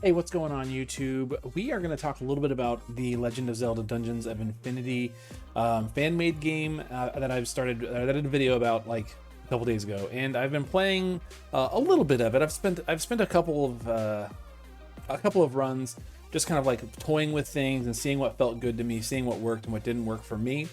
Hey, what's going on YouTube? We are going to talk a little bit about the Legend of Zelda Dungeons of Infinity fan-made game that I've started, that I did a video about like a couple days ago, and I've been playing a little bit of it. I've spent a couple of runs just kind of like toying with things and seeing what felt good to me, seeing what worked and what didn't work for me.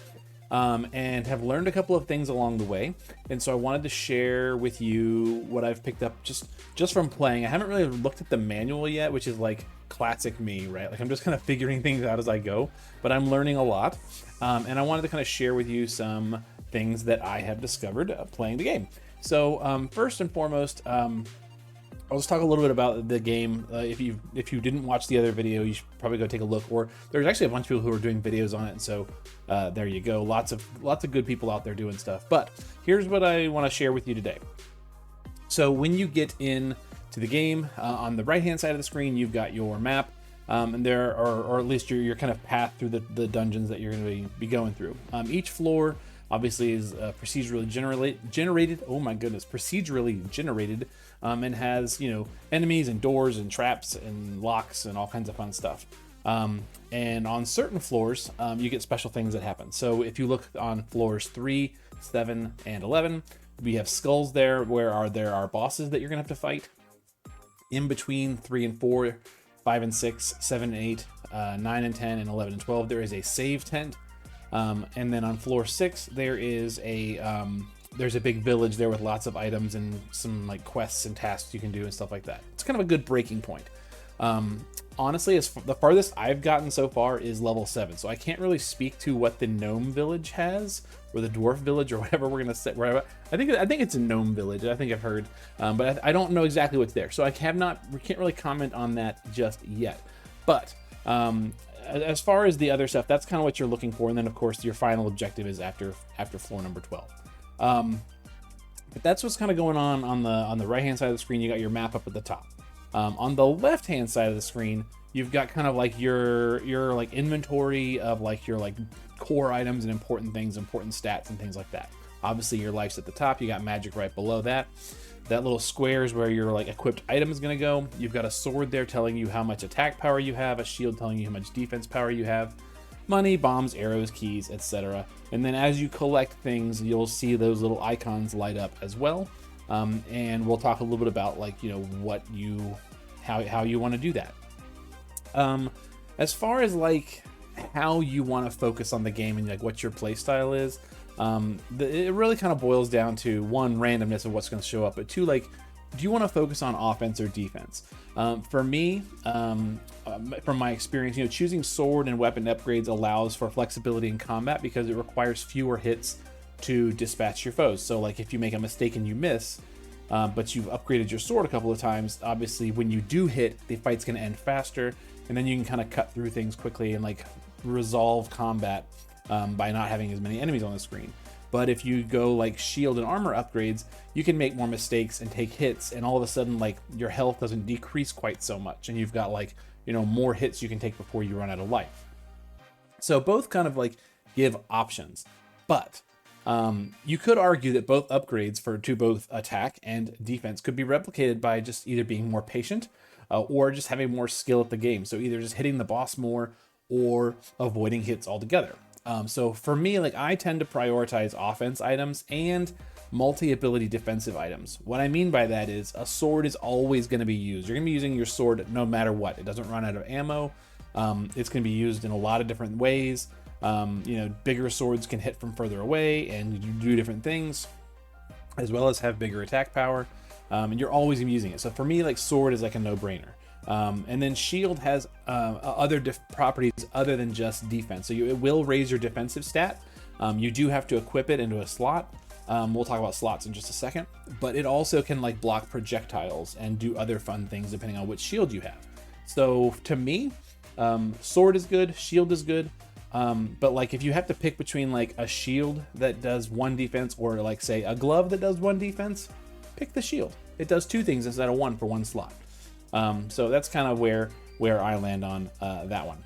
And have learned a couple of things along the way. And so I wanted to share with you what I've picked up just from playing. I haven't really looked at the manual yet, which is like classic me, right? Like I'm just kind of figuring things out as I go, but I'm learning a lot. And I wanted to kind of share with you some things that I have discovered playing the game. So first and foremost, I'll just talk a little bit about the game. If you didn't watch the other video, you should probably go take a look. Or there's actually a bunch of people who are doing videos on it, and so there you go. Lots of good people out there doing stuff. But here's what I want to share with you today. So when you get in to the game, on the right hand side of the screen, you've got your map, and there are, or at least your kind of path through the dungeons that you're going to be going through. Each floor obviously is procedurally generated. Oh my goodness, procedurally generated, and has, you know, enemies and doors and traps and locks and all kinds of fun stuff. And on certain floors, you get special things that happen. So if you look on floors 3, 7, and 11, we have skulls there where there are bosses that you're gonna have to fight. In between 3 and 4, 5 and 6, 7 and 8, 9 and 10, and 11 and 12, there is a save tent. And then on floor 6, there is there's a big village there with lots of items and some like quests and tasks you can do and stuff like that. It's kind of a good breaking point. Honestly, the farthest I've gotten so far is level 7, so I can't really speak to what the gnome village has, or the dwarf village, or whatever we're gonna say. I think it's a gnome village. I think I've heard, but I don't know exactly what's there, so we can't really comment on that just yet. But as far as the other stuff, that's kind of what you're looking for, and then of course your final objective is after floor number 12. But that's what's kind of going on the right hand side of the screen. You got your map up at the top. On the left hand side of the screen, you've got kind of like your like inventory of like your like core items and important things, important stats and things like that. Obviously your life's at the top. You got magic right below that. That little square is where your like equipped item is going to go. You've got a sword there telling you how much attack power you have, a shield telling you how much defense power you have, money, bombs, arrows, keys, etc. And then as you collect things, you'll see those little icons light up as well. And we'll talk a little bit about like, you know, how you want to do that. As far as like how you want to focus on the game and like what your play style is, it really kind of boils down to one, randomness of what's going to show up, but two, like, do you want to focus on offense or defense? For me, from my experience, you know, choosing sword and weapon upgrades allows for flexibility in combat because it requires fewer hits to dispatch your foes. So like if you make a mistake and you miss, but you've upgraded your sword a couple of times, obviously when you do hit, the fight's going to end faster, and then you can kind of cut through things quickly and like resolve combat by not having as many enemies on the screen. But if you go like shield and armor upgrades, you can make more mistakes and take hits, and all of a sudden like your health doesn't decrease quite so much, and you've got like, you know, more hits you can take before you run out of life. So both kind of like give options, but you could argue that both upgrades to both attack and defense could be replicated by just either being more patient or just having more skill at the game. So either just hitting the boss more or avoiding hits altogether. So for me, like I tend to prioritize offense items and multi-ability defensive items. What I mean by that is a sword is always going to be used. You're going to be using your sword no matter what. It doesn't run out of ammo. It's going to be used in a lot of different ways. You know, bigger swords can hit from further away and do different things, as well as have bigger attack power. And you're always gonna be using it. So for me, like sword is like a no-brainer. And then shield has other properties other than just defense. So it will raise your defensive stat. You do have to equip it into a slot. We'll talk about slots in just a second. But it also can like block projectiles and do other fun things depending on which shield you have. So to me, sword is good, shield is good. But like if you have to pick between like a shield that does 1 defense or like say a glove that does 1 defense, pick the shield. It does 2 things instead of 1 for 1 slot. So that's kind of where I land on that one.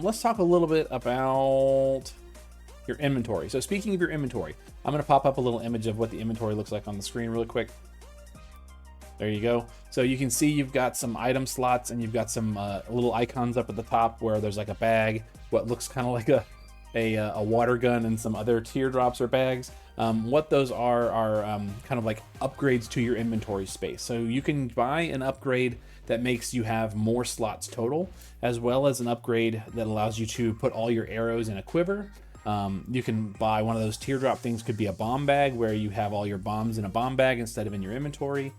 Let's talk a little bit about your inventory. So speaking of your inventory, I'm going to pop up a little image of what the inventory looks like on the screen really quick. There you go. So you can see you've got some item slots, and you've got some little icons up at the top where there's like a bag, what looks kind of like a water gun, and some other teardrops or bags. What those are kind of like upgrades to your inventory space. So you can buy an upgrade that makes you have more slots total, as well as an upgrade that allows you to put all your arrows in a quiver. You can buy one of those teardrop things, could be a bomb bag, where you have all your bombs in a bomb bag instead of in your inventory.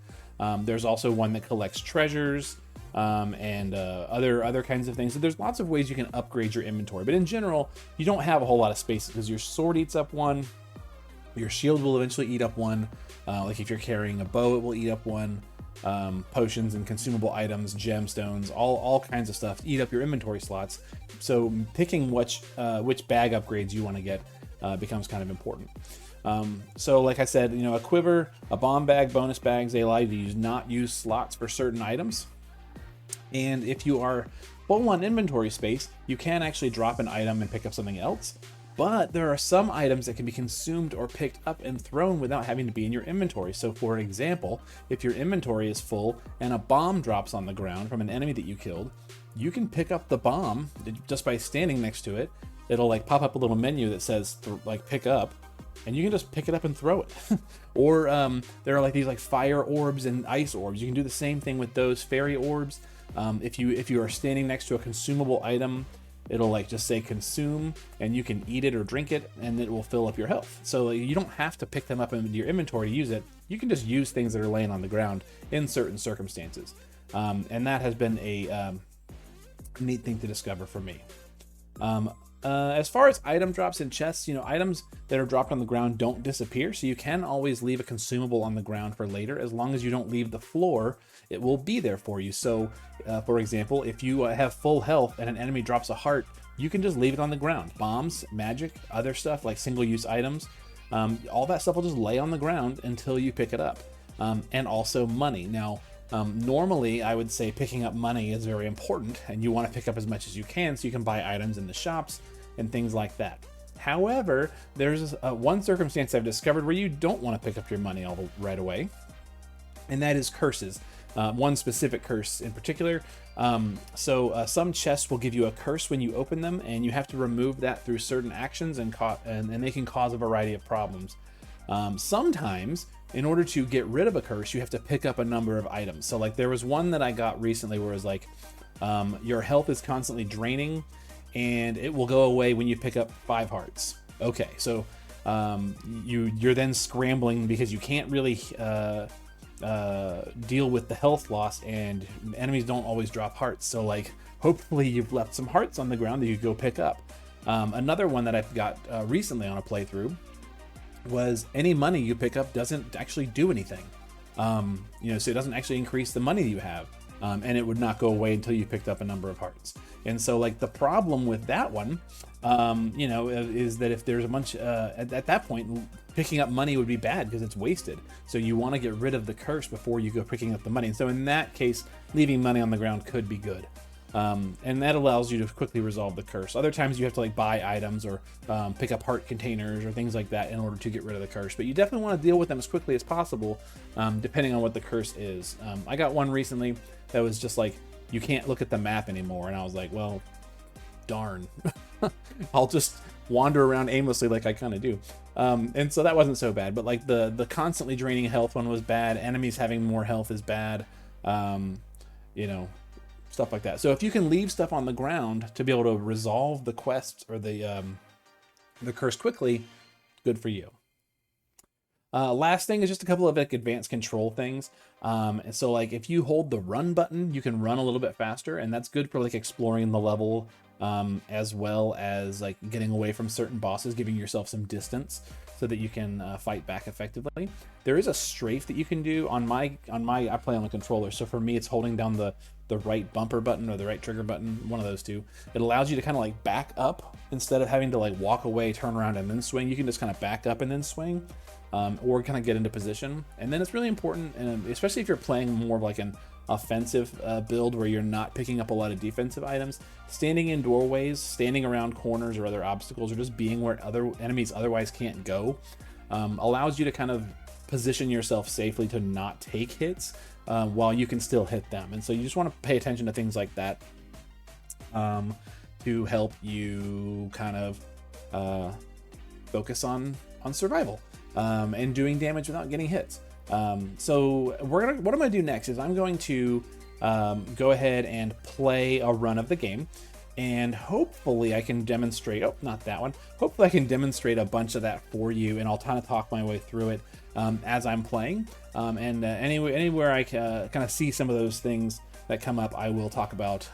There's also one that collects treasures, and other kinds of things. So there's lots of ways you can upgrade your inventory, but in general, you don't have a whole lot of space, because your sword eats up one, your shield will eventually eat up one, like if you're carrying a bow, it will eat up one. Potions and consumable items, gemstones, all kinds of stuff eat up your inventory slots. So picking which bag upgrades you want to get becomes kind of important. So like I said, you know, a quiver, a bomb bag, bonus bags, they allow you to not use slots for certain items. And if you are full on inventory space, you can actually drop an item and pick up something else. But there are some items that can be consumed or picked up and thrown without having to be in your inventory. So for example, if your inventory is full and a bomb drops on the ground from an enemy that you killed, you can pick up the bomb just by standing next to it. It'll like pop up a little menu that says like pick up, and you can just pick it up and throw it. Or there are like these like fire orbs and ice orbs. You can do the same thing with those fairy orbs. If you are standing next to a consumable item, it'll like just say consume, and you can eat it or drink it, and it will fill up your health. So like, you don't have to pick them up into your inventory to use it. You can just use things that are laying on the ground in certain circumstances. And that has been a neat thing to discover for me. As far as item drops in chests, you know, items that are dropped on the ground don't disappear, so you can always leave a consumable on the ground for later. As long as you don't leave the floor, it will be there for you. So, for example, if you have full health and an enemy drops a heart, you can just leave it on the ground. Bombs, magic, other stuff like single-use items, all that stuff will just lay on the ground until you pick it up. And also money. Now, normally I would say picking up money is very important, and you want to pick up as much as you can so you can buy items in the shops and things like that. However, there's one circumstance I've discovered where you don't want to pick up your money right away, and that is curses. One specific curse in particular. Some chests will give you a curse when you open them, and you have to remove that through certain actions, and they can cause a variety of problems. Sometimes, in order to get rid of a curse, you have to pick up a number of items. So like there was one that I got recently where it was like, your health is constantly draining, and it will go away when you pick up 5 hearts. Okay, so you're then scrambling because you can't really deal with the health loss, and enemies don't always drop hearts. So like, hopefully you've left some hearts on the ground that you go pick up. Another one that I've got recently on a playthrough was any money you pick up doesn't actually do anything. You know, so it doesn't actually increase the money you have. And it would not go away until you picked up a number of hearts. And so like the problem with that one, you know, is that if there's a bunch, at that point, picking up money would be bad because it's wasted. So you want to get rid of the curse before you go picking up the money. And so in that case, leaving money on the ground could be good. And that allows you to quickly resolve the curse. Other times you have to like buy items or pick up heart containers or things like that in order to get rid of the curse. But you definitely want to deal with them as quickly as possible, depending on what the curse is. I got one recently that was just like, you can't look at the map anymore. And I was like, well, darn. I'll just wander around aimlessly like I kind of do. And so that wasn't so bad. But like the constantly draining health one was bad. Enemies having more health is bad. You know, stuff like that. So if you can leave stuff on the ground to be able to resolve the quest or the curse quickly, good for you. Last thing is just a couple of like advanced control things. And so like if you hold the run button, you can run a little bit faster, and that's good for like exploring the level, as well as like getting away from certain bosses, giving yourself some distance so that you can fight back effectively. There is a strafe that you can do on my I play on the controller, so for me it's holding down the right bumper button or the right trigger button, one of those two. It allows you to kind of like back up instead of having to like walk away, turn around, and then swing. You can just kind of back up and then swing, or kind of get into position. And then it's really important, especially if you're playing more of like an offensive build where you're not picking up a lot of defensive items, standing in doorways, standing around corners or other obstacles, or just being where other enemies otherwise can't go, allows you to kind of position yourself safely to not take hits. while you can still hit them. And so you just want to pay attention to things like that to help you kind of focus on survival and doing damage without getting hits. So what I'm going to do next is I'm going to go ahead and play a run of the game, and hopefully I can demonstrate, oh, not that one. Hopefully I can demonstrate a bunch of that for you, and I'll kind of talk my way through it as I'm playing. Anywhere I kind of see some of those things that come up, I will talk about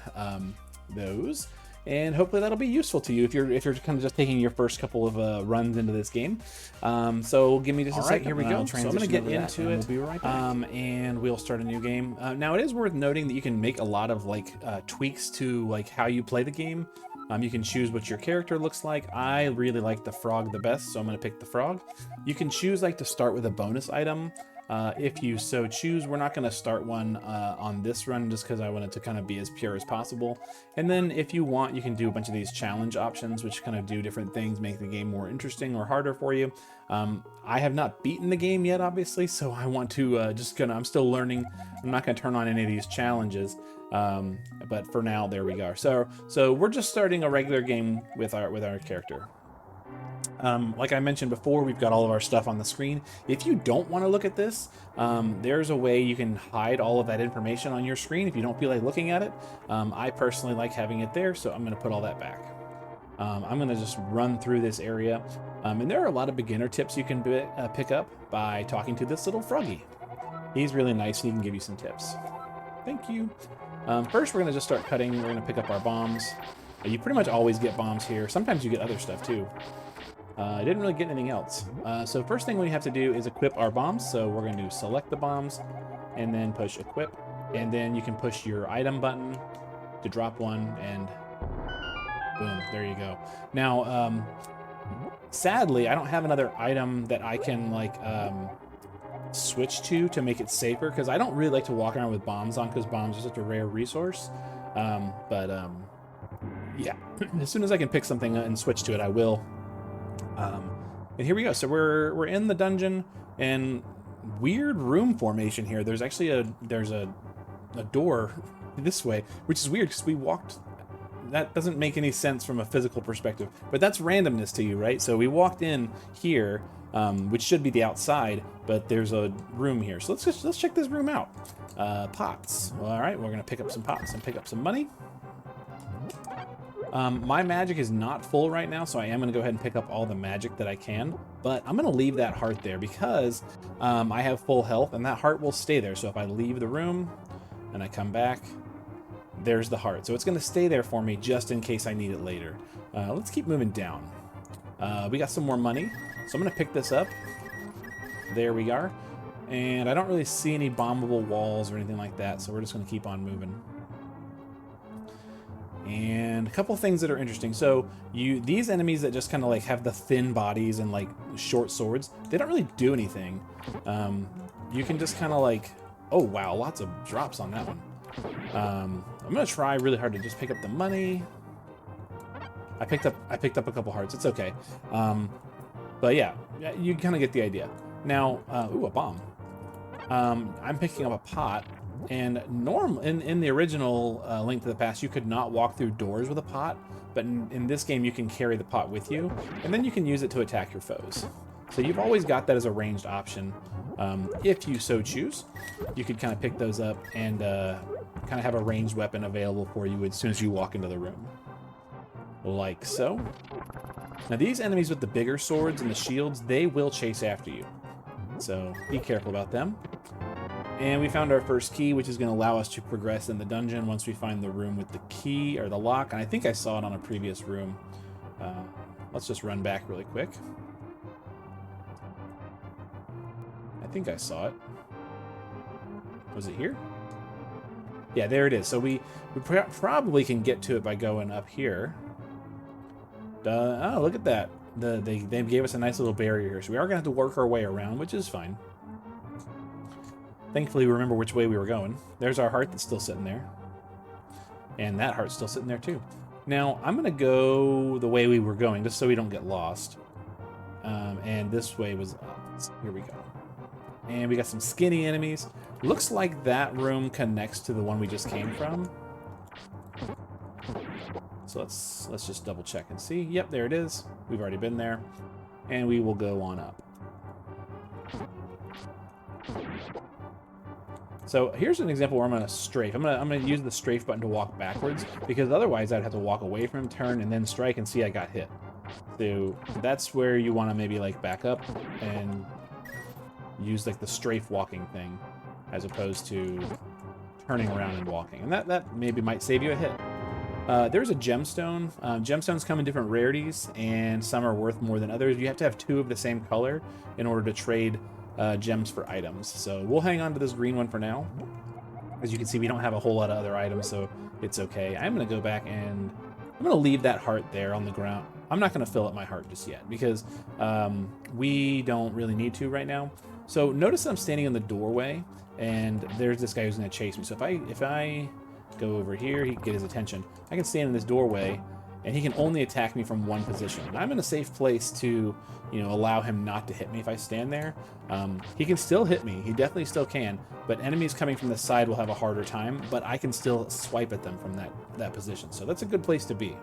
those. And hopefully that'll be useful to you if you're kind of just taking your first couple of runs into this game. So give me just a second. Here we go. So I'm going to get into it. We'll be right back. And we'll start a new game. Now it is worth noting that you can make a lot of like tweaks to like how you play the game. You can choose what your character looks like. I really like the frog the best, so I'm going to pick the frog. You can choose like to start with a bonus item. If you so choose. We're not going to start one on this run just because I want it to kind of be as pure as possible. And then if you want, you can do a bunch of these challenge options, which kind of do different things, make the game more interesting or harder for you. I have not beaten the game yet, obviously, so I want to I'm still learning. I'm not going to turn on any of these challenges, but for now, there we go. So we're just starting a regular game with our character. Like I mentioned before, we've got all of our stuff on the screen. If you don't want to look at this, there's a way you can hide all of that information on your screen if you don't feel like looking at it. I personally like having it there, so I'm going to put all that back. I'm going to just run through this area. And there are a lot of beginner tips you can pick up by talking to this little froggy. He's really nice and he can give you some tips. Thank you. First, we're going to just start cutting. We're going to pick up our bombs. You pretty much always get bombs here. Sometimes you get other stuff too. I didn't really get anything else. So first thing we have to do is equip our bombs. So we're going to select the bombs and then push equip. And then you can push your item button to drop one and boom, there you go. Now, sadly, I don't have another item that I can like switch to make it safer, because I don't really like to walk around with bombs on, because bombs are such a rare resource. Yeah, as soon as I can pick something and switch to it, I will. And here we go. So we're in the dungeon, and weird room formation here. There's actually a door this way, which is weird because we walked. That doesn't make any sense from a physical perspective, but that's randomness to you, right? So we walked in here, which should be the outside, but there's a room here. So let's check this room out. Pots. Well, all right, we're gonna pick up some pots and pick up some money. My magic is not full right now, so I am going to go ahead and pick up all the magic that I can, but I'm going to leave that heart there because I have full health, and that heart will stay there. So if I leave the room and I come back, there's the heart. So it's going to stay there for me just in case I need it later. Let's keep moving down. We got some more money, so I'm going to pick this up. There we are. And I don't really see any bombable walls or anything like that, so we're just going to keep on moving. And a couple things that are interesting. So these enemies that just kind of like have the thin bodies and like short swords, they don't really do anything. You can just kind of like, oh wow, lots of drops on that one. I'm gonna try really hard to just pick up the money. I picked up a couple hearts. It's okay. But yeah, you kind of get the idea. Now, ooh, a bomb. I'm picking up a pot. And in the original Link to the Past, you could not walk through doors with a pot, but in this game you can carry the pot with you, and then you can use it to attack your foes. So you've always got that as a ranged option. If you so choose, you could kind of pick those up and kind of have a ranged weapon available for you as soon as you walk into the room. Like so. Now these enemies with the bigger swords and the shields, they will chase after you. So be careful about them. And we found our first key, which is going to allow us to progress in the dungeon once we find the room with the key, or the lock. And I think I saw it on a previous room. Let's just run back really quick. I think I saw it. Was it here? Yeah, there it is. So we probably can get to it by going up here. Oh, look at that. They gave us a nice little barrier here. So we are going to have to work our way around, which is fine. Thankfully, we remember which way we were going. There's our heart that's still sitting there. And that heart's still sitting there, too. Now, I'm going to go the way we were going, just so we don't get lost. And this way was up. So here we go. And we got some skinny enemies. Looks like that room connects to the one we just came from. So let's just double check and see. Yep, there it is. We've already been there. And we will go on up. So here's an example where I'm gonna strafe. I'm gonna use the strafe button to walk backwards, because otherwise I'd have to walk away from him, turn, and then strike, and see I got hit. So that's where you want to maybe like back up and use like the strafe walking thing, as opposed to turning around and walking. And that maybe might save you a hit. There's a gemstone. Gemstones come in different rarities, and some are worth more than others. You have to have 2 of the same color in order to trade gems for items. So we'll hang on to this green one for now. As you can see, we don't have a whole lot of other items, so it's okay. I'm going to go back and I'm going to leave that heart there on the ground. I'm not going to fill up my heart just yet, because we don't really need to right now. So notice I'm standing in the doorway, and there's this guy who's going to chase me. So if I go over here, he can get his attention. I can stand in this doorway, and he can only attack me from one position. I'm in a safe place to, you know, allow him not to hit me if I stand there. He can still hit me. He definitely still can. But enemies coming from the side will have a harder time. But I can still swipe at them from that position. So that's a good place to be.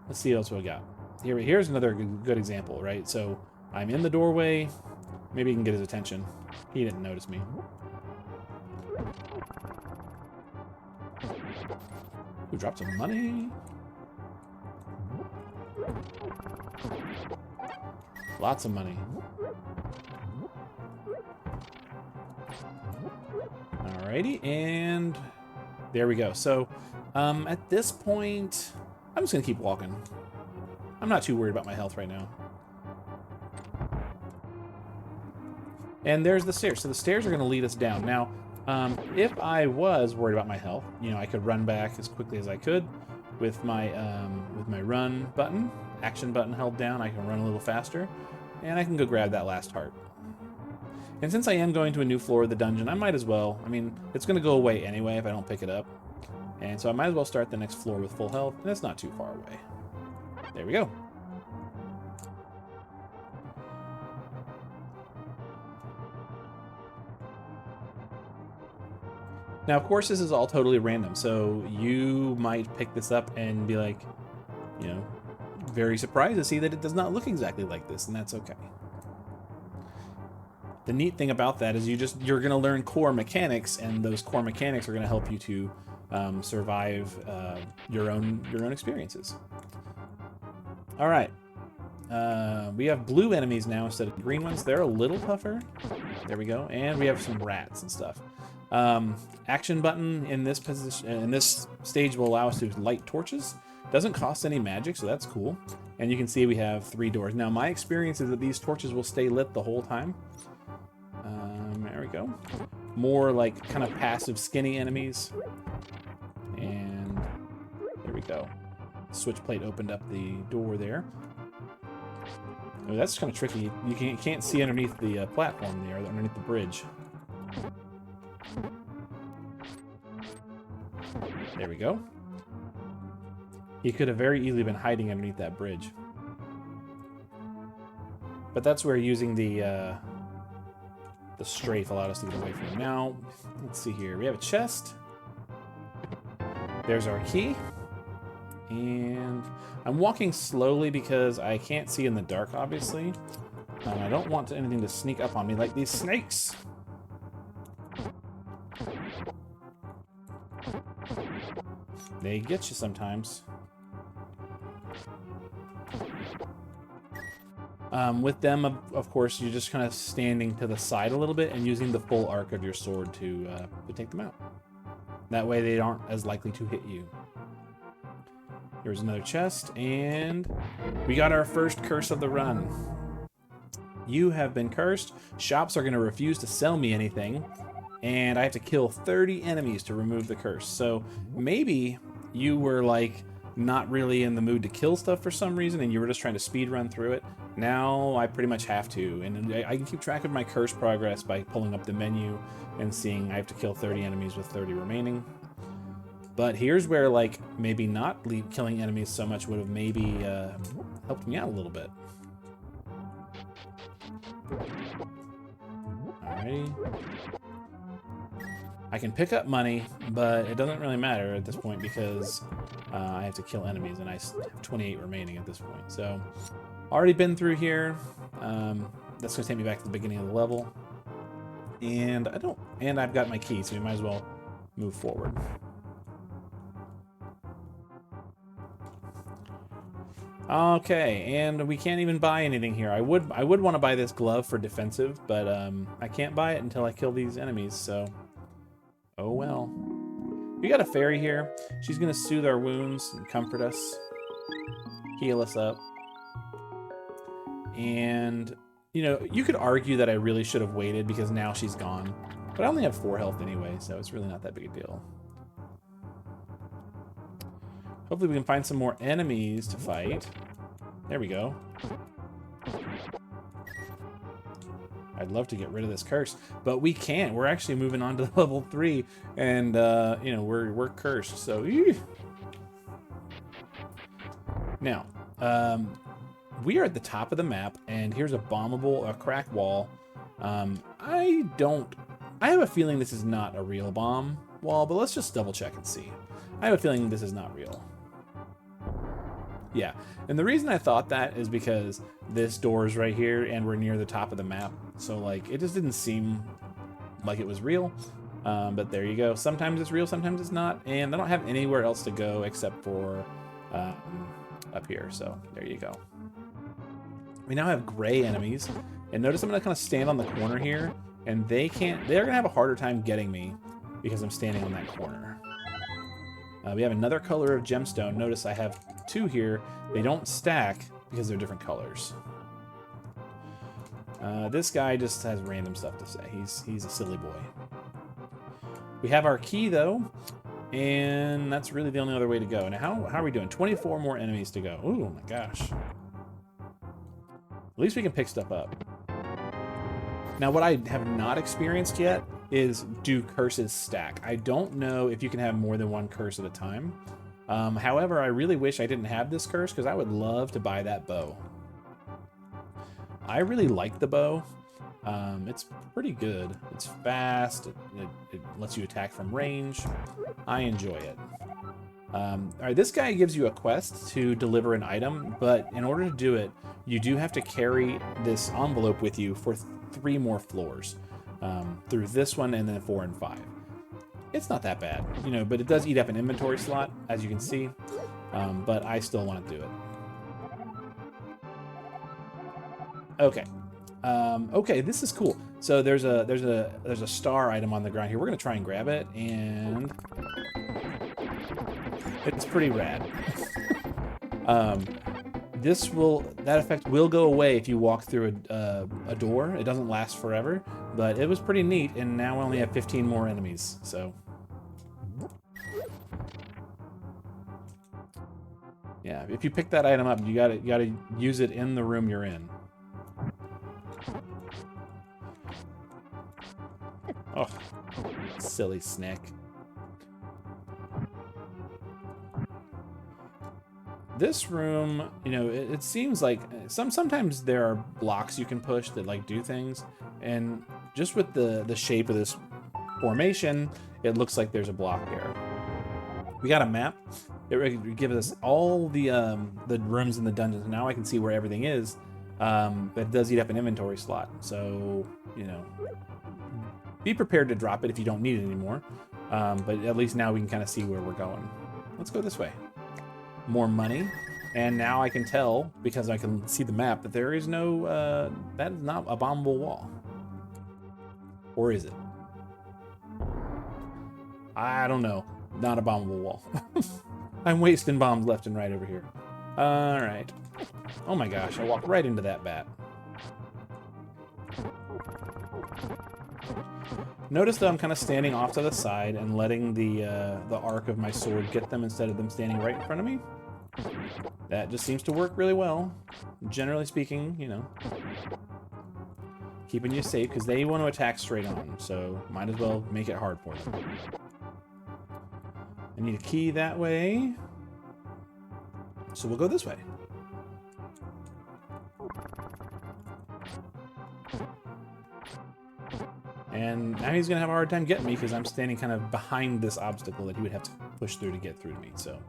Let's see what else we got. Here's another good example, right? So I'm in the doorway. Maybe he can get his attention. He didn't notice me. We dropped some money. Lots of money. Alrighty, and there we go. So, at this point, I'm just gonna keep walking. I'm not too worried about my health right now. And there's the stairs. So the stairs are gonna lead us down. Now, if I was worried about my health, you know, I could run back as quickly as I could with my run button, action button held down. I can run a little faster, and I can go grab that last heart. And since I am going to a new floor of the dungeon, I might as well. I mean, it's going to go away anyway if I don't pick it up, and so I might as well start the next floor with full health, and it's not too far away. There we go. Now, of course, this is all totally random, so you might pick this up and be like, you know, very surprised to see that it does not look exactly like this, and that's okay. The neat thing about that is you're going to learn core mechanics, and those core mechanics are going to help you to survive your own experiences. All right. We have blue enemies now instead of green ones. They're a little tougher. There we go. And we have some rats and stuff. Action button in this position, in this stage, will allow us to light torches. Doesn't cost any magic, so that's cool. And you can see we have 3 doors. Now, my experience is that these torches will stay lit the whole time. There we go. More like kind of passive, skinny enemies. And there we go. Switch plate opened up the door there. Oh, that's kind of tricky. You can't see underneath the platform there, underneath the bridge. There we go. He could have very easily been hiding underneath that bridge. But that's where using the strafe allowed us to get away from him. Now, let's see here. We have a chest. There's our key. And I'm walking slowly because I can't see in the dark, obviously. And I don't want anything to sneak up on me like these snakes. They get you sometimes. With them, of course, you're just kind of standing to the side a little bit and using the full arc of your sword to take them out. That way they aren't as likely to hit you. Here's another chest, and we got our first curse of the run. You have been cursed. Shops are going to refuse to sell me anything, and I have to kill 30 enemies to remove the curse. So maybe you were like not really in the mood to kill stuff for some reason, and you were just trying to speed run through it. Now I pretty much have to, and I can keep track of my curse progress by pulling up the menu and seeing I have to kill 30 enemies with 30 remaining. But here's where, like, maybe not killing enemies so much would have maybe helped me out a little bit. Alrighty. I can pick up money, but it doesn't really matter at this point because I have to kill enemies, and I have 28 remaining at this point. So, already been through here. That's gonna take me back to the beginning of the level, and I've got my key, so we might as well move forward. Okay, and we can't even buy anything here. I would want to buy this glove for defensive, but I can't buy it until I kill these enemies. So, oh well. We got a fairy here. She's gonna soothe our wounds and comfort us, heal us up. And you know, you could argue that I really should have waited because now she's gone, but I only have 4 health anyway, so it's really not that big a deal. Hopefully we can find some more enemies to fight. There we go. I'd love to get rid of this curse, but we can't. We're actually moving on to level 3, and you know, we're cursed. So, now, we are at the top of the map, and here's a bombable, a crack wall. I have a feeling this is not a real bomb wall, but let's just double check and see. I have a feeling this is not real. Yeah, and the reason I thought that is because this door is right here and we're near the top of the map. So like, it just didn't seem like it was real, but there you go. Sometimes it's real, sometimes it's not. And I don't have anywhere else to go except for up here. So there you go. We now have gray enemies, and notice I'm gonna kind of stand on the corner here, and they're gonna have a harder time getting me because I'm standing on that corner. We have another color of gemstone. Notice I have 2 here. They don't stack because they're different colors. This guy just has random stuff to say. He's a silly boy. We have our key though, and that's really the only other way to go. Now how are we doing? 24 more enemies to go. Oh my gosh. At least we can pick stuff up. Now what I have not experienced yet is, do curses stack? I don't know if you can have more than 1 curse at a time. However, I really wish I didn't have this curse because I would love to buy that bow. I really like the bow. It's pretty good. It's fast. It lets you attack from range. I enjoy it. All right, this guy gives you a quest to deliver an item, but in order to do it, you do have to carry this envelope with you for 3 more floors. Through this one and then 4 and 5. It's not that bad, you know, but it does eat up an inventory slot, as you can see. But I still want to do it. Okay. Okay, this is cool. So there's a star item on the ground here. We're gonna try and grab it, and it's pretty rad. That effect will go away if you walk through a door. It doesn't last forever, but it was pretty neat, and now we only have 15 more enemies, so. Yeah, if you pick that item up, you gotta use it in the room you're in. Oh, silly snake. This room, you know, it seems like sometimes there are blocks you can push that like do things, and just with the shape of this formation, it looks like there's a block here. We got a map. It gives us all the rooms in the dungeons. Now I can see where everything is, but it does eat up an inventory slot. So, you know, be prepared to drop it if you don't need it anymore. But at least now we can kind of see where we're going. Let's go this way. More money, and now I can tell, because I can see the map, that there is no, that is not a bombable wall. Or is it? I don't know. Not a bombable wall. I'm wasting bombs left and right over here. Alright. Oh my gosh, I walked right into that bat. Notice that I'm kind of standing off to the side and letting the arc of my sword get them instead of them standing right in front of me. That just seems to work really well. Generally speaking, you know. Keeping you safe, because they want to attack straight on, so might as well make it hard for them. I need a key that way, so we'll go this way. And now he's going to have a hard time getting me because I'm standing kind of behind this obstacle that he would have to push through to get through to me. So,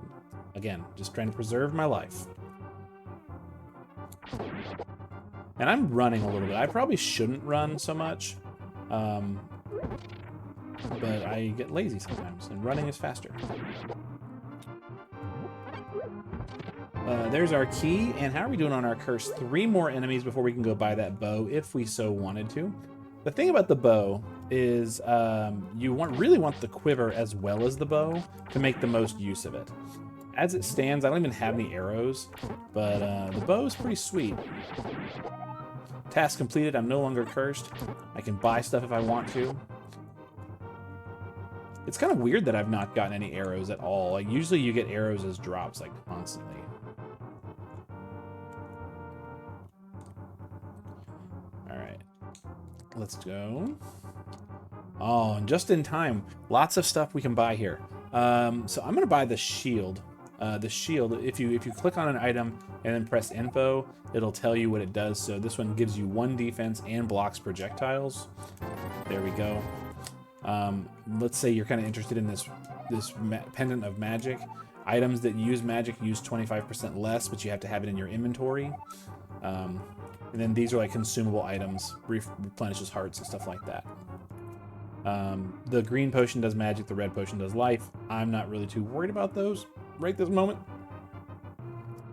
again, just trying to preserve my life. And I'm running a little bit. I probably shouldn't run so much. But I get lazy sometimes, and running is faster. There's our key, and how are we doing on our curse? 3 more enemies before we can go buy that bow, if we so wanted to. The thing about the bow is you really want the quiver as well as the bow to make the most use of it. As it stands, I don't even have any arrows, but the bow is pretty sweet. Task completed, I'm no longer cursed. I can buy stuff if I want to. It's kind of weird that I've not gotten any arrows at all. Like, usually you get arrows as drops, like, constantly. Alright. Let's go. Oh, and just in time. Lots of stuff we can buy here. So I'm going to buy the shield. The shield, if you click on an item and then press info, it'll tell you what it does. So this one gives you 1 defense and blocks projectiles. There we go. Let's say you're kind of interested in this pendant of magic. Items that use magic use 25% less, but you have to have it in your inventory. And then these are like consumable items, replenishes hearts and stuff like that. The green potion does magic, the red potion does life. I'm not really too worried about those right this moment.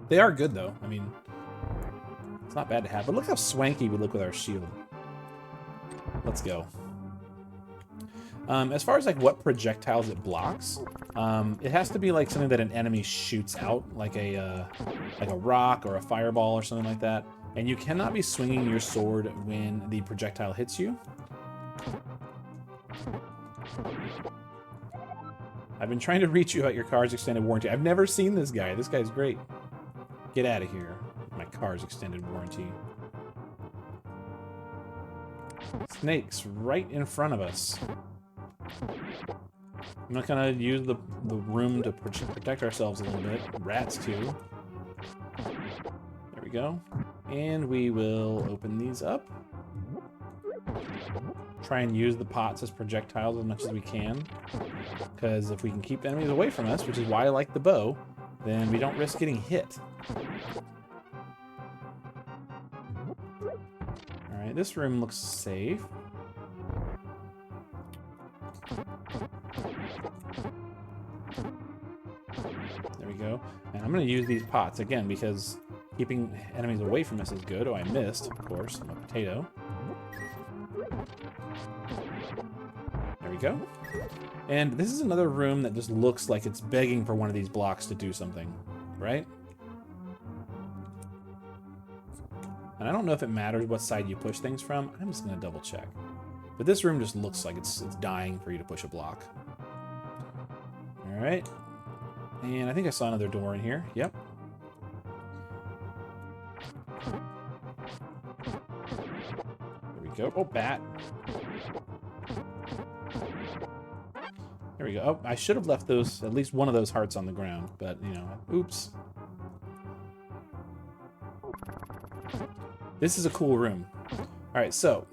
They are good though. I mean, it's not bad to have, but look how swanky we look with our shield. Let's go. As far as like what projectiles it blocks, it has to be like something that an enemy shoots out, like a rock or a fireball or something like that. And you cannot be swinging your sword when the projectile hits you. I've been trying to reach you about your car's extended warranty. I've never seen this guy. This guy's great. Get out of here. My car's extended warranty. Snakes right in front of us. I'm not gonna use the room to protect ourselves a little bit. Rats too. There we go. And we will open these up. Try and use the pots as projectiles as much as we can. Because if we can keep enemies away from us, which is why I like the bow, then we don't risk getting hit. Alright, this room looks safe. There we go. And I'm going to use these pots again because keeping enemies away from us is good. Oh, I missed, of course. I'm a potato. There we go. And this is another room that just looks like it's begging for one of these blocks to do something, right? And I don't know if it matters what side you push things from. I'm just going to double check. But this room just looks like it's dying for you to push a block. All right. And I think I saw another door in here. Yep. There we go. Oh, bat. There we go. Oh, I should have left those, at least one of those hearts on the ground, but, you know, oops. This is a cool room. All right, so,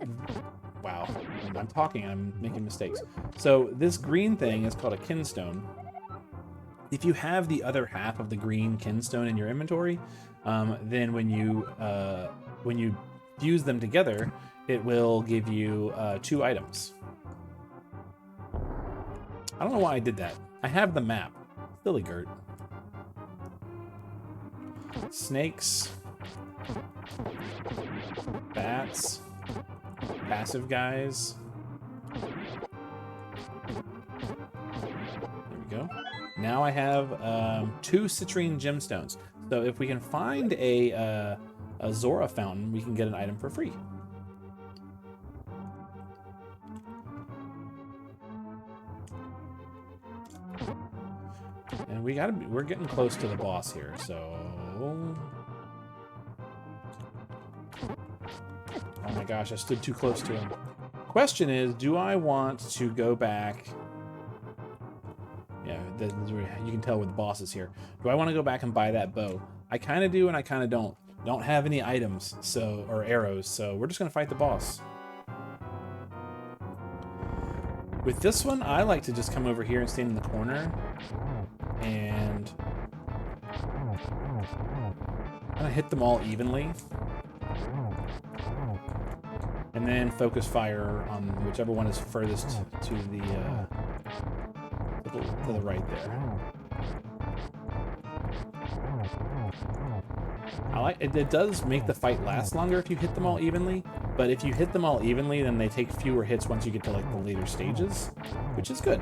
wow, I'm talking and I'm making mistakes. So this green thing is called a kinstone. If you have the other half of the green kinstone in your inventory, then when you fuse them together, it will give you 2 items. I don't know why I did that. I have the map. Silly Gert. Snakes. Bats. Passive guys. There we go. Now I have 2 citrine gemstones. So if we can find a Zora fountain, we can get an item for free. And we're getting close to the boss here, so... Oh my gosh, I stood too close to him. Question is, do I want to go back... Yeah, you can tell where the boss is here. Do I want to go back and buy that bow? I kind of do and I kind of don't. Don't have any items, or arrows, so we're just going to fight the boss. With this one, I like to just come over here and stand in the corner and kind of hit them all evenly. And then focus fire on whichever one is furthest to the right there. I like it. It does make the fight last longer if you hit them all evenly, but if you hit them all evenly, then they take fewer hits once you get to like the later stages, which is good.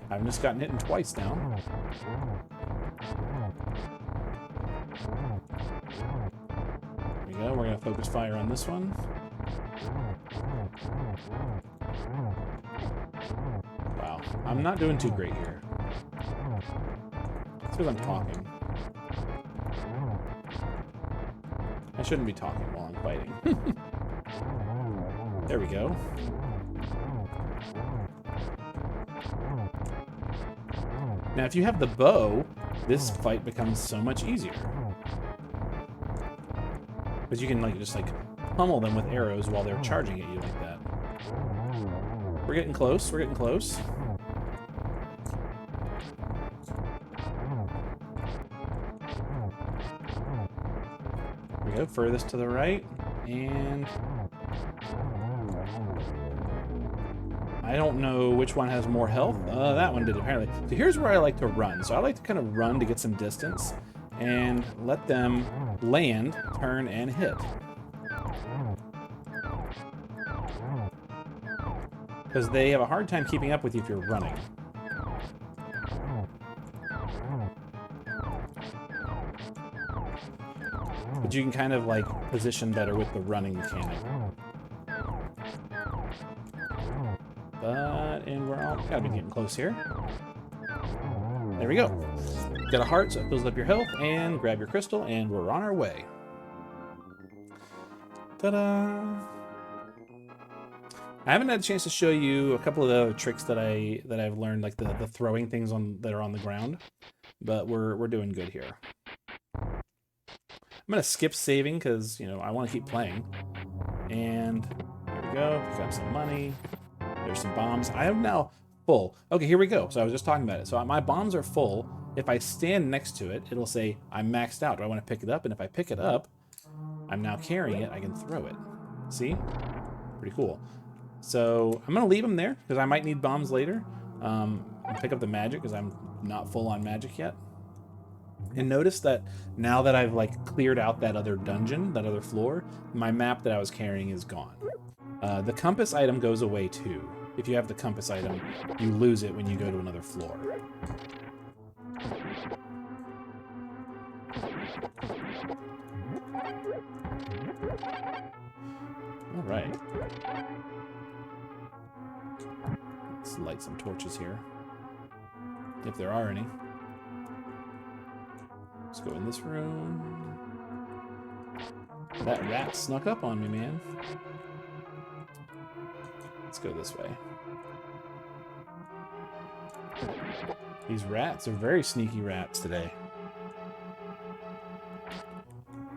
I've just gotten hit twice now. There we go. We're gonna focus fire on this one. Wow, I'm not doing too great here. It's because I'm talking. I shouldn't be talking while I'm fighting. There we go. Now, if you have the bow, this fight becomes so much easier. Because you can just pummel them with arrows while they're charging at you like that. We're getting close. We're getting close. Here we go. Furthest to the right. And I don't know which one has more health. That one did, apparently. So here's where I like to run. So I like to kind of run to get some distance and let them land, turn, and hit. Because they have a hard time keeping up with you if you're running. But you can kind of position better with the running mechanic. And we're all gotta be getting close here. There we go. Got a heart, so it fills up your health, and grab your crystal, and we're on our way. Ta-da! I haven't had a chance to show you a couple of the other tricks that I've learned, like the throwing things that are on the ground, but we're doing good here. I'm gonna skip saving because I want to keep playing. And here we go. Pick up some money. There's some bombs. I am now full. Okay, here we go. So I was just talking about it. So my bombs are full. If I stand next to it, it'll say I'm maxed out. Do I want to pick it up? And if I pick it up, I'm now carrying it. I can throw it. See? Pretty cool. So I'm going to leave them there because I might need bombs later. Pick up the magic because I'm not full on magic yet. And notice that now that I've cleared out that other dungeon, that other floor, my map that I was carrying is gone. The compass item goes away too. If you have the compass item, you lose it when you go to another floor. All right. Let's light some torches here, if there are any. Let's go in this room. That rat snuck up on me, man. Let's go this way. These rats are very sneaky rats today.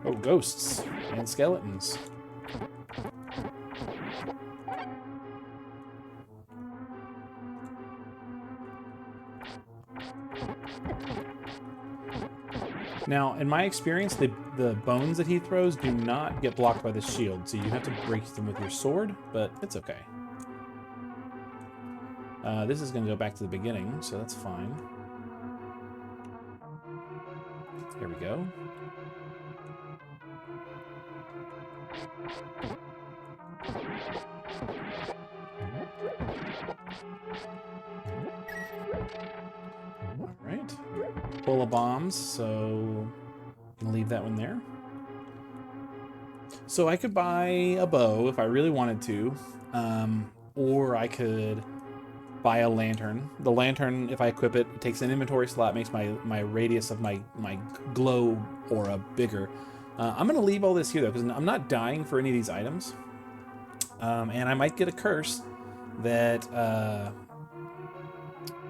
Oh, ghosts and skeletons. Now, in my experience, the bones that he throws do not get blocked by the shield, so you have to break them with your sword, but it's okay. This is going to go back to the beginning, so that's fine. There we go. All right. Full of bombs, so I'll leave that one there. So I could buy a bow if I really wanted to, or I could buy a lantern. The lantern, if I equip it, takes an inventory slot, makes my radius of my glow aura bigger. I'm going to leave all this here, though, because I'm not dying for any of these items. And I might get a curse that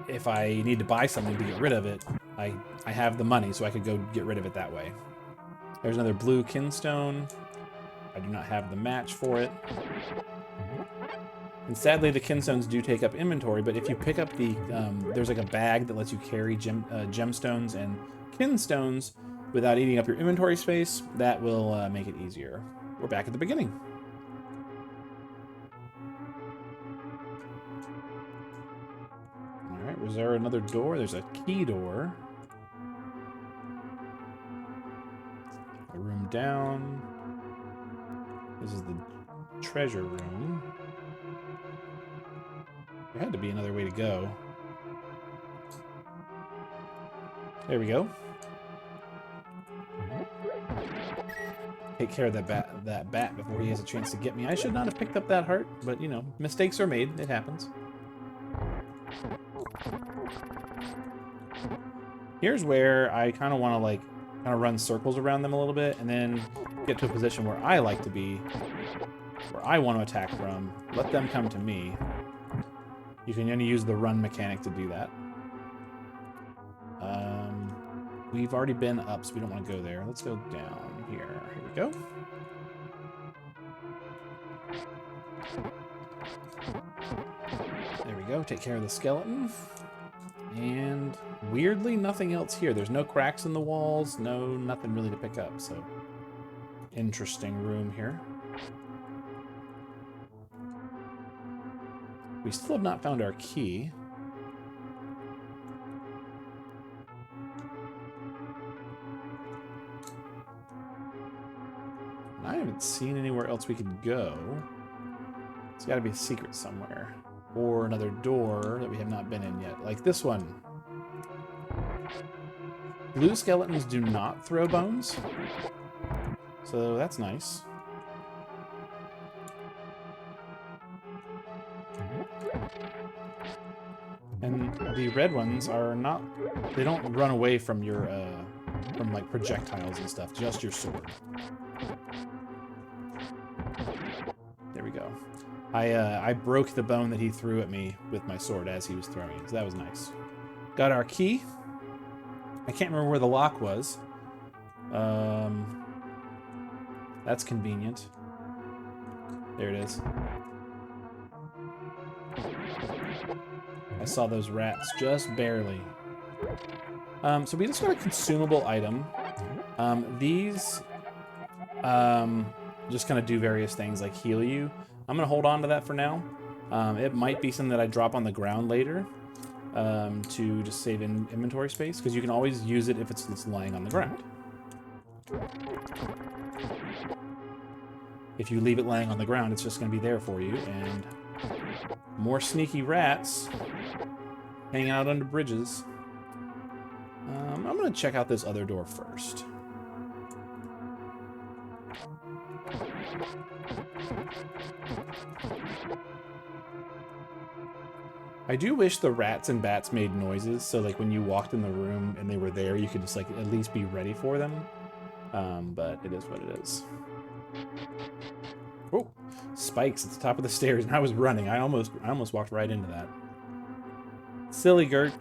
if I need to buy something to get rid of it, I have the money, so I could go get rid of it that way. There's another blue kinstone. I do not have the match for it. And sadly, the kinstones do take up inventory, but if you pick up the, there's like a bag that lets you carry gemstones and kinstones without eating up your inventory space, that will make it easier. We're back at the beginning. All right, was there another door? There's a key door. A room down. This is the treasure room. There had to be another way to go. There we go. Take care of that bat before he has a chance to get me. I should not have picked up that heart, but you know, mistakes are made. It happens. Here's where I kind of want to like run circles around them a little bit, and then get to a position where I like to be, where I want to attack from. Let them come to me. You can only use the run mechanic to do that. We've already been up, so we don't want to go there. Let's go down here. Here we go. There we go. Take care of the skeleton. And weirdly, nothing else here. There's no cracks in the walls. Nothing really to pick up. So, interesting room here. We still have not found our key. I haven't seen anywhere else we could go. It's got to be a secret somewhere. Or another door that we have not been in yet. Like this one. Blue skeletons do not throw bones. So that's nice. And the red ones are not... They don't run away from your... from like projectiles and stuff. Just your sword. There we go. I broke the bone that he threw at me with my sword as he was throwing it, so that was nice. Got our key. I can't remember where the lock was. That's convenient. There it is. I saw those rats just barely. So we just got a consumable item. These just kind of do various things like heal you. I'm going to hold on to that for now. It might be something that I drop on the ground later to just save in inventory space, because you can always use it if it's lying on the ground. If you leave it laying on the ground, it's just going to be there for you, and more sneaky rats hanging out under bridges. I'm going to check out this other door first. I do wish the rats and bats made noises, so like when you walked in the room and they were there, you could just like at least be ready for them. But it is what it is. Oh, spikes at the top of the stairs, and I was running. I almost walked right into that. Silly Gert.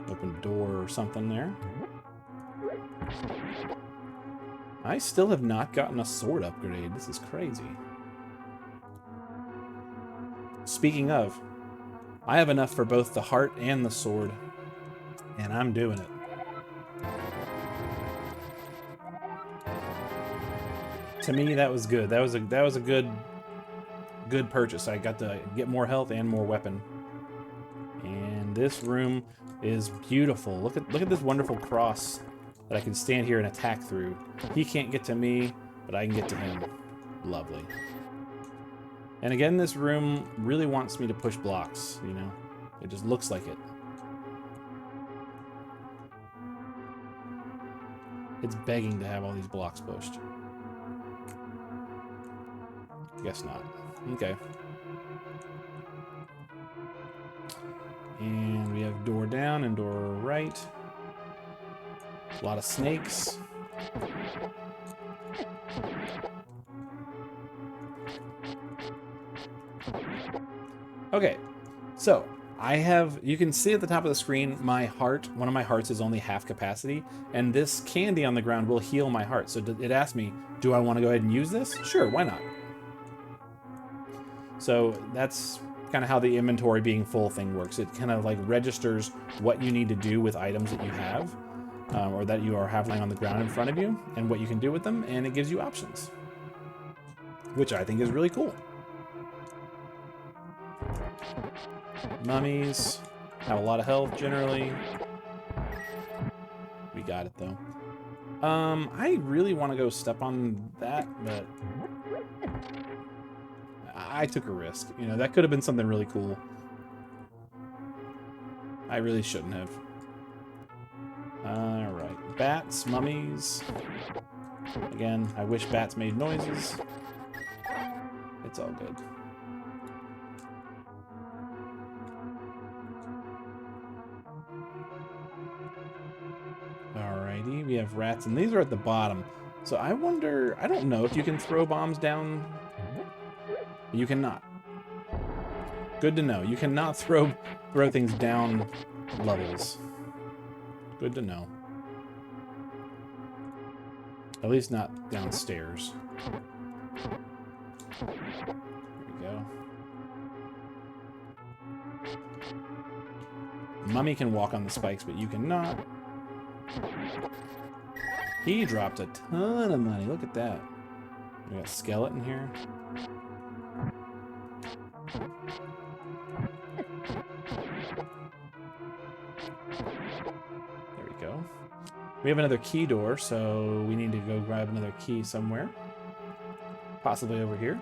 Open door or something there. I still have not gotten a sword upgrade. This is crazy. Speaking of, I have enough for both the heart and the sword, and I'm doing it. To me, that was good. That was a good purchase. I got to get more health and more weapon. And this room is beautiful. Look at this wonderful cross that I can stand here and attack through. He can't get to me, but I can get to him. Lovely. And again, this room really wants me to push blocks, you know? It just looks like it. It's begging to have all these blocks pushed. Guess not. Okay. And we have door down and door right. A lot of snakes. Okay, so You can see at the top of the screen, my heart, one of my hearts is only half capacity, and this candy on the ground will heal my heart. So it asked me, do I want to go ahead and use this? Sure, why not? So that's kind of how the inventory being full thing works. It kind of like registers what you need to do with items that you have, or that you have lying on the ground in front of you, and what you can do with them, and it gives you options, which I think is really cool. Mummies have a lot of health generally. We got it though. I really want to go step on that, but I took a risk. You know, that could have been something really cool. I really shouldn't have. Alright. Bats, mummies. Again, I wish bats made noises. It's all good. Alrighty, we have rats, and these are at the bottom. So I wonder, I don't know if you can throw bombs down. You cannot. Good to know. You cannot throw things down levels. Good to know. At least not downstairs. There we go. Mummy can walk on the spikes, but you cannot. He dropped a ton of money. Look at that. We got a skeleton here. There we go. We have another key door, so we need to go grab another key somewhere. Possibly over here.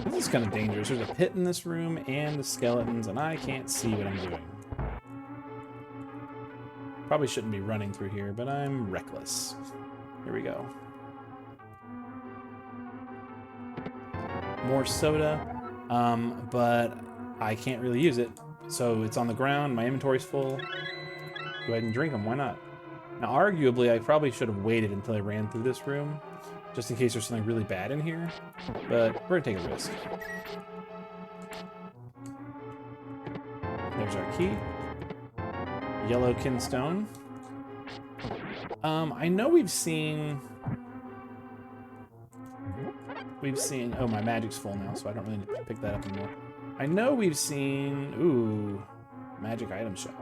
This is kind of dangerous. There's a pit in this room and the skeletons, and I can't see what I'm doing. Probably shouldn't be running through here, but I'm reckless. Here we go. More soda, but I can't really use it. So it's on the ground, my inventory's full. Go ahead and drink them, why not? Now, arguably, I probably should have waited until I ran through this room, just in case there's something really bad in here, but we're gonna take a risk. There's our key. Yellow kinstone. I know we've seen... Oh, my magic's full now, so I don't really need to pick that up anymore. I know we've seen... Ooh, magic item shop.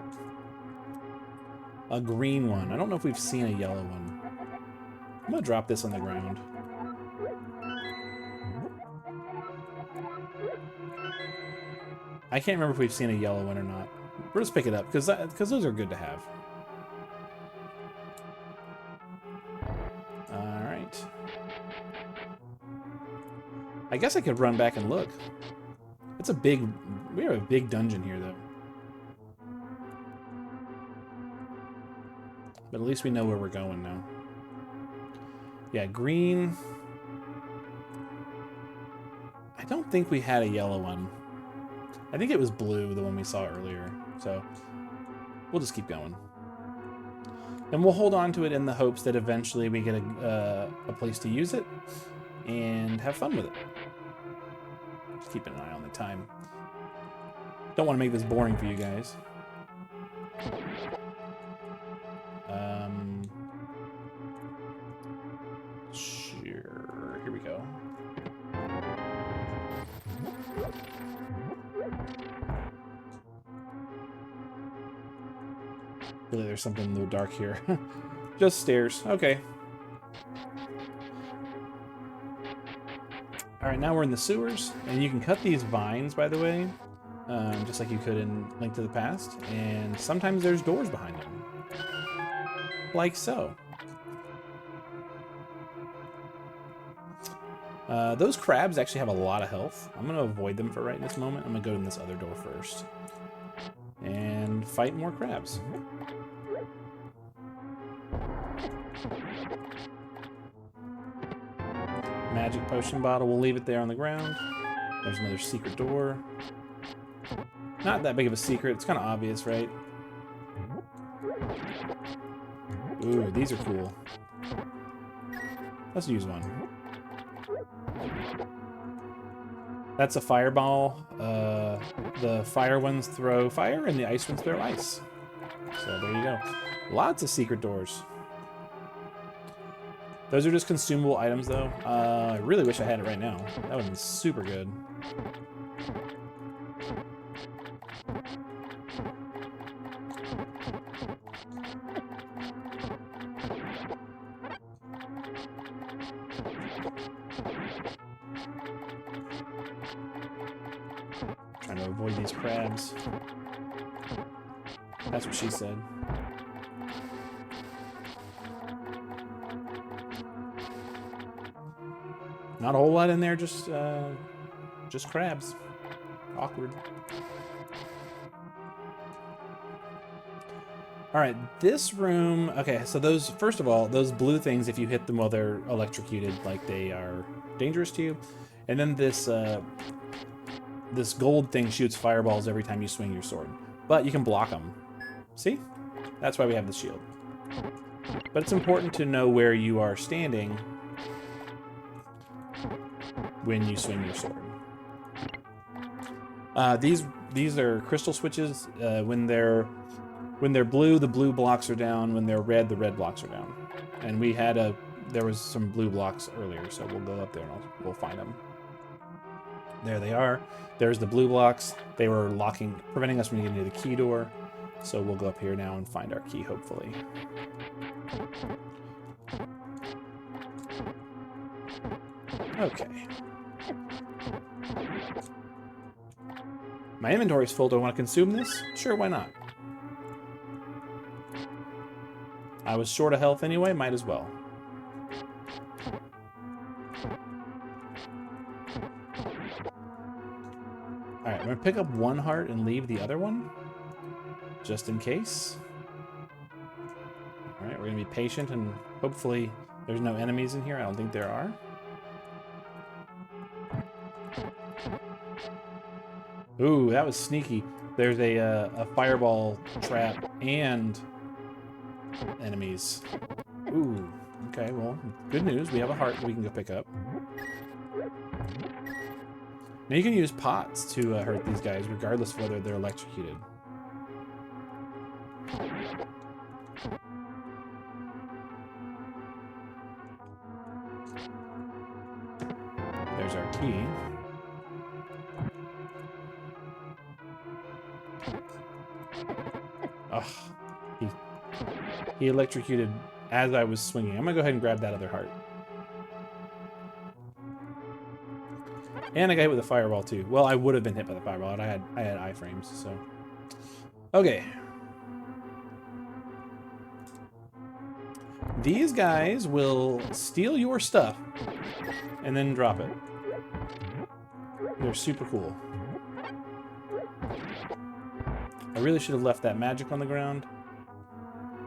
A green one. I don't know if we've seen a yellow one. I'm gonna drop this on the ground. I can't remember if we've seen a yellow one or not. We'll just pick it up, because those are good to have. Alright. I guess I could run back and look. It's a big... We have a big dungeon here, though. But at least we know where we're going now. Yeah, green... I don't think we had a yellow one. I think it was blue, the one we saw earlier. So, we'll just keep going. And we'll hold on to it in the hopes that eventually we get a place to use it and have fun with it. Just keep an eye on the time. Don't want to make this boring for you guys. Sure. Here we go. Really, there's something a little dark here. Just stairs. Okay. Alright, now we're in the sewers. And you can cut these vines, by the way. Just like you could in Link to the Past. And sometimes there's doors behind them. Like so. Those crabs actually have a lot of health. I'm going to avoid them for right in this moment. I'm going to go in this other door first. And fight more crabs. Magic potion bottle. We'll leave it there on the ground. There's another secret door. Not that big of a secret. It's kind of obvious, right? Ooh, these are cool. Let's use one. That's a fireball. The fire ones throw fire, and the ice ones throw ice. So there you go. Lots of secret doors. Those are just consumable items, though. I really wish I had it right now. That would have been super good. Trying to avoid these crabs. That's what she said. Not a whole lot in there, just crabs. Awkward. All right, this room. Okay, so those, first of all, those blue things, if you hit them while they're electrocuted, like, they are dangerous to you. And then this this gold thing shoots fireballs every time you swing your sword, but you can block them. See? That's why we have the shield. But it's important to know where you are standing when you swing your sword. These are crystal switches. When they're blue, the blue blocks are down. When they're red, the red blocks are down. And there was some blue blocks earlier, so we'll go up there and we'll find them. There they are. There's the blue blocks. They were preventing us from getting to the key door. So we'll go up here now and find our key, hopefully. Okay. My inventory's full. Do I want to consume this? Sure, why not? I was short of health anyway, might as well. Alright, I'm going to pick up one heart and leave the other one, just in case. Alright, we're going to be patient and hopefully there's no enemies in here. I don't think there are. Ooh, that was sneaky. There's a fireball trap and enemies. Ooh, okay, well, good news. We have a heart that we can go pick up. Now you can use pots to hurt these guys, regardless of whether they're electrocuted. There's our key. Ugh, he electrocuted as I was swinging. I'm gonna go ahead and grab that other heart. And I got hit with a fireball too. Well, I would have been hit by the fireball. I had iframes, so. Okay. These guys will steal your stuff and then drop it. They're super cool. I really should have left that magic on the ground.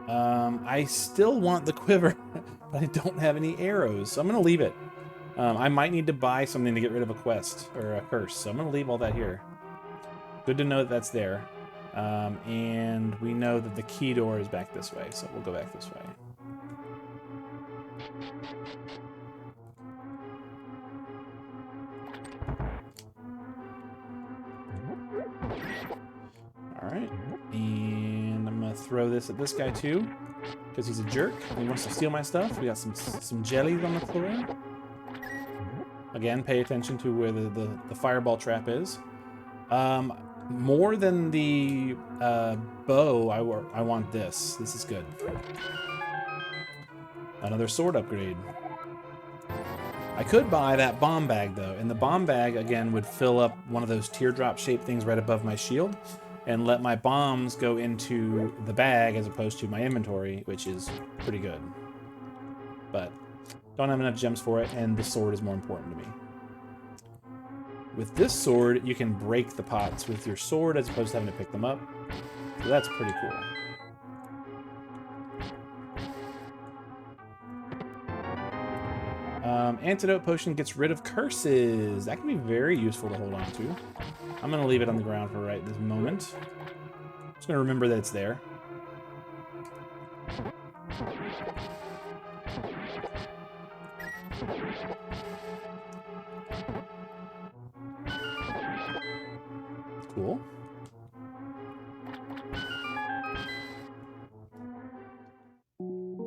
I still want the quiver, but I don't have any arrows, so I'm going to leave it. I might need to buy something to get rid of a quest or a curse, so I'm going to leave all that here. Good to know that that's there. And we know that the key door is back this way, so we'll go back this way. Alright, and I'm going to throw this at this guy too, because he's a jerk. He wants to steal my stuff. We got some jellies on the floor. Again, pay attention to where the fireball trap is. More than the bow, I want this. This is good. Another sword upgrade. I could buy that bomb bag, though, and the bomb bag, again, would fill up one of those teardrop-shaped things right above my shield and let my bombs go into the bag as opposed to my inventory, which is pretty good. But don't have enough gems for it, and the sword is more important to me. With this sword, you can break the pots with your sword as opposed to having to pick them up. So that's pretty cool. Antidote potion gets rid of curses. That can be very useful to hold on to. I'm going to leave it on the ground for right this moment. Just going to remember that it's there.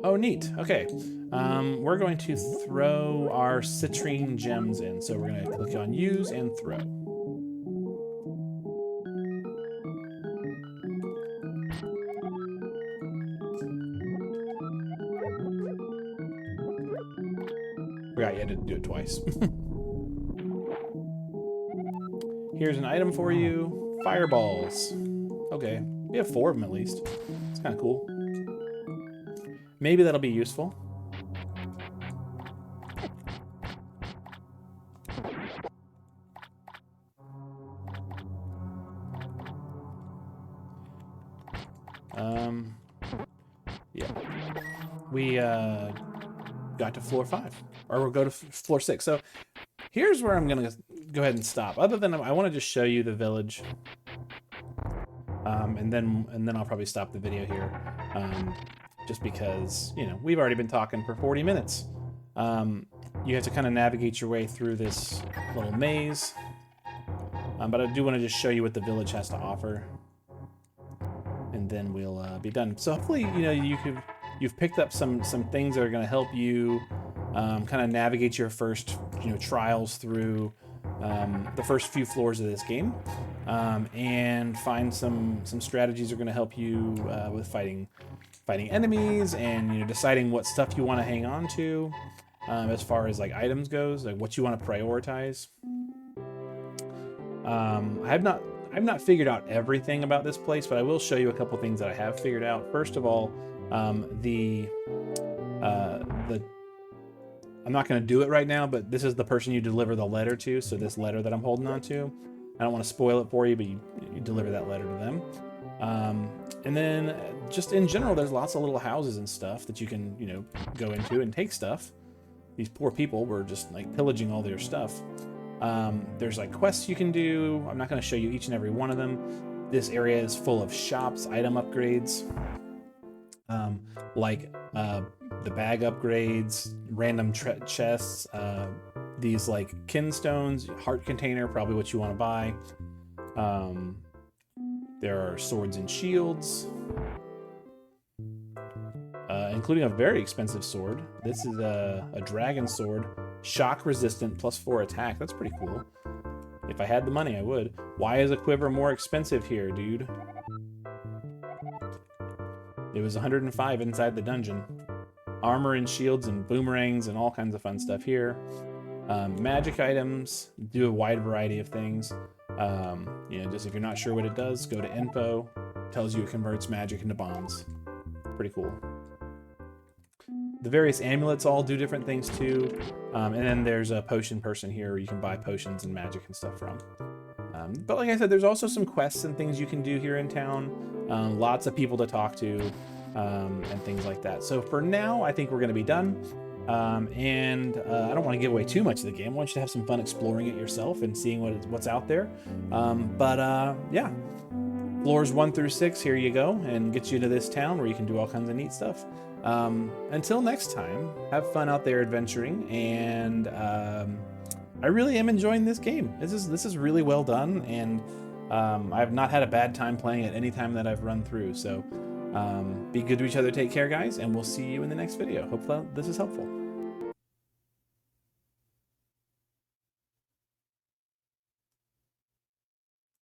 Oh, neat. Okay. We're going to throw our citrine gems in. So we're going to click on use and throw. Forgot you had to do it twice. Here's an item for you. Fireballs. Okay. We have 4 of them at least. It's kind of cool. Maybe that'll be useful. Yeah. We got to floor 5. Or we'll go to floor 6. So here's where I'm going to go ahead and stop. Other than I want to just show you the village. And then I'll probably stop the video here. Just because, you know, we've already been talking for 40 minutes. You have to kind of navigate your way through this little maze. But I do want to just show you what the village has to offer. And then we'll be done. So hopefully, you know, you've picked up some things that are going to help you kind of navigate your first, you know, trials through the first few floors of this game, and find some strategies that are going to help you with fighting enemies, and, you know, deciding what stuff you want to hang on to as far as like items goes, like what you want to prioritize. I've not figured out everything about this place, but I will show you a couple things that I have figured out. First of all, I'm not going to do it right now, but this is the person you deliver the letter to. So this letter that I'm holding on to, I don't want to spoil it for you, but you deliver that letter to them. And then just in general, there's lots of little houses and stuff that you can, you know, go into and take stuff. These poor people were just like pillaging all their stuff. There's like quests you can do. I'm not going to show you each and every one of them. This area is full of shops, item upgrades, like the bag upgrades, random chests, these like kinstones, heart container, probably what you want to buy. There are swords and shields, including a very expensive sword. This is a dragon sword, shock resistant, +4 attack. That's pretty cool. If I had the money, I would. Why is a quiver more expensive here, dude? It was 105 inside the dungeon. Armor and shields and boomerangs and all kinds of fun stuff here. Magic items do a wide variety of things. You know, just if you're not sure what it does, go to info. It tells you it converts magic into bombs. Pretty cool. The various amulets all do different things too. And then there's a potion person here where you can buy potions and magic and stuff from. But like I said, there's also some quests and things you can do here in town. Lots of people to talk to, and things like that. So for now, I think we're going to be done. I don't want to give away too much of the game. I want you to have some fun exploring it yourself and seeing what's out there. Yeah, floors 1 through 6, here you go, and gets you to this town where you can do all kinds of neat stuff. Until next time, have fun out there adventuring, and I really am enjoying this game. This is really well done, and I've not had a bad time playing it any time that I've run through. So be good to each other, take care, guys, and we'll see you in the next video. Hopefully this is helpful.